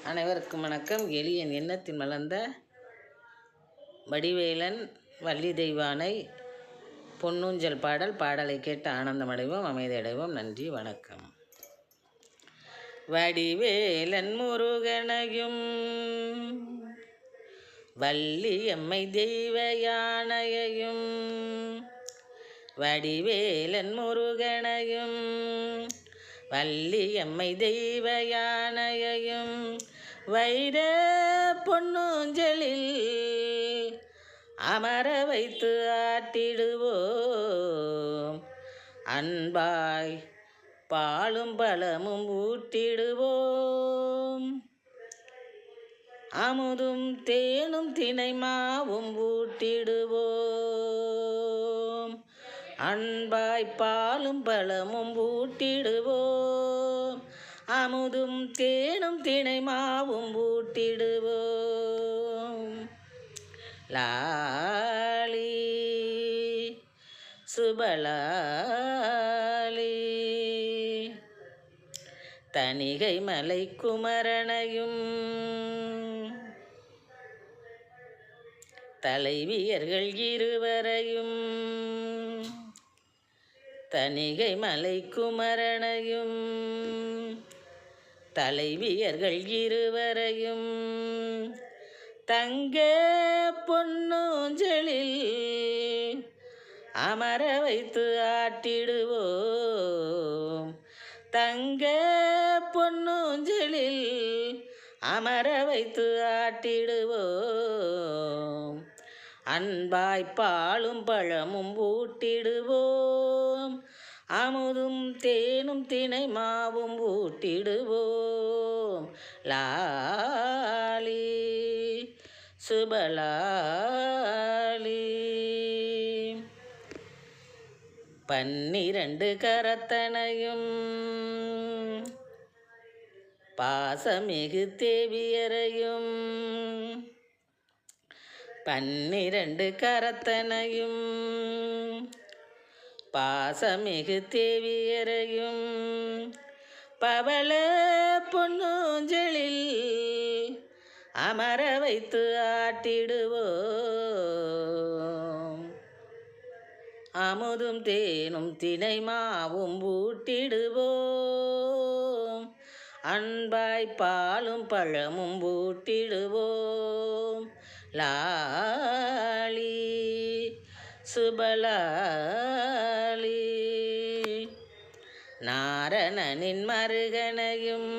அனைவருக்கும் வணக்கம். எளியன் எண்ணத்தின் மலர்ந்த வடிவேலன் வள்ளி தெய்வானை பொன்னூஞ்சல் பாடலை கேட்டு ஆனந்தமடைவோம், அமைதியடைவோம். நன்றி, வணக்கம். வடிவேலன் முருகனையும் வள்ளியம்மை தெய்வ யானையையும், வடிவேலன் முருகனையும் வள்ளியம்மை தெய்வ யானையையும் வைர பொன்னூஞ்சலில் அமர வைத்து ஆட்டிடுவோம். அன்பாய் பாலும் பழமும் ஊட்டிடுவோம். அமுதும் தேனும் தினை மாவும் ஊட்டிடுவோம். அன்பாய் பாலும் பழமும் ஊட்டிடுவோம். அமுதும் தேனும் தினை மாவும் ஊட்டிடுவோம். லாலி சுபலாலி தணிகை மலை குமரனையும் தலைவியர்கள் இருவரையும், தணிகை மலை குமரனையும் தலைவியர்கள் இருவரையும் தங்க பொன்னூஞ்சலில் அமர வைத்து ஆட்டிடுவோம். தங்க பொன்னூஞ்சலில் அமர வைத்து ஆட்டிடுவோம். அன்பாய் பாலும் பழமும் ஊட்டிடுவோம். அமுதும் தேனும் தினை மாவும் ஊட்டிடுவோம். லாலி சுபலாலி 12 கரத்தனையும் பாசமிகு தேவியரையும், 12 கரத்தனையும் பாசமிகு தேவியரையும் பவள பொன்னூஞ்சலில் அமர வைத்து ஆட்டிடுவோம். அமுதும் தேனும் தினை மாவும் ஊட்டிடுவோம். அன்பாய் பாலும் பழமும் ஊட்டிடுவோம். லாலி சுபலாலி நாரணனின் மருகனையும்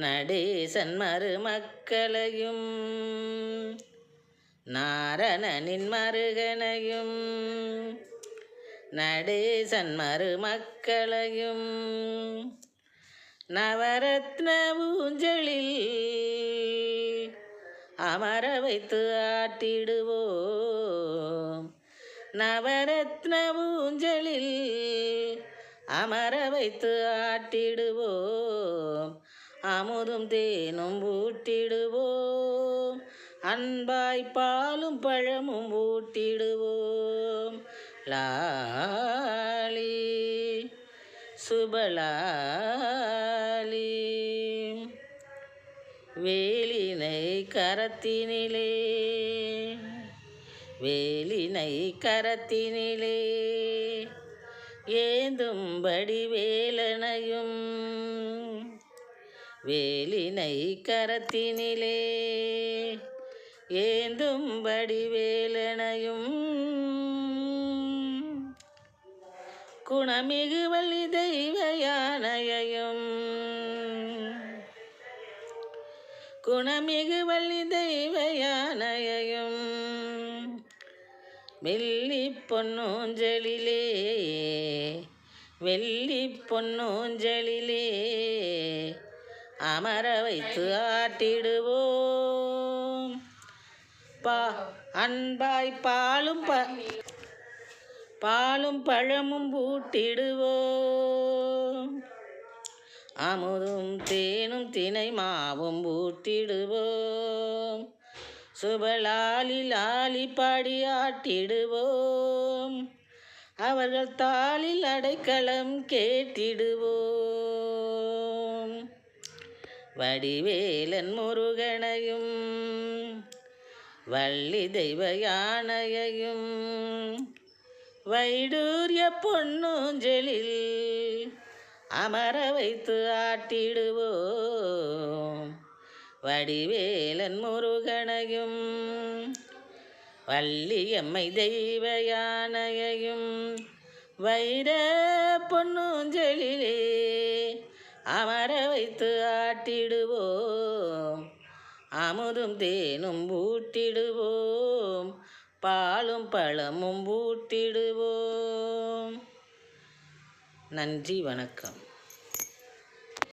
நடேசன் மருமக்களையும், நாரணனின் மருகனையும் நடேசன் மருமக்களையும் நவரத்ன ஊஞ்சலில் அமர வைத்து ஆட்டிடுவோம். நவரத்ன ஊஞ்சலில் அமர வைத்து ஆட்டிடுவோம். அமுதும் தேனும் ஊட்டிடுவோம். அன்பாய் பாலும் பழமும் ஊட்டிடுவோம். லாலி சுபலாலி வேலினை கரத்தினிலே, வேலினை கரத்தினிலே ஏந்தும்படி வேலனையும், வேலினை கரத்தினிலே ஏந்தும்படி வேலனையும் குணமிகு வள்ளி தெய்வ யானையையும், குணமிகு வள்ளி தெய்வ யானையையும் வெள்ளி பொன்னூஞ்சலிலே, வெள்ளி பொன்னூஞ்சலிலே அமர வைத்து ஆட்டிடுவோம். அன்பாய் பாலும் பழமும் ஊட்டிடுவோம். அமுதும் தேனும் தினை மாவும் ஊட்டிடுவோம். சுபலாலி லாலி பாடி ஆட்டிடுவோம். அவர்கள் தாளில் அடைக்கலம் கேட்டிடுவோம். வடிவேலன் முருகனையும் வள்ளி தெய்வ யானையையும் வைடூரிய பொன்னூஞ்சலில் அமர வைத்து ஆட்டிடுவோம். வடிவேலன் முருகனையும் வள்ளியம்மை தெய்வ யானையையும் வைர பொன்னூஞ்சலிலே அமர வைத்து ஆட்டிடுவோம். அமுதும் தேனும் ஊட்டிடுவோம், பாலும் பழமும் ஊட்டிடுவோம். நன்றி, வணக்கம்.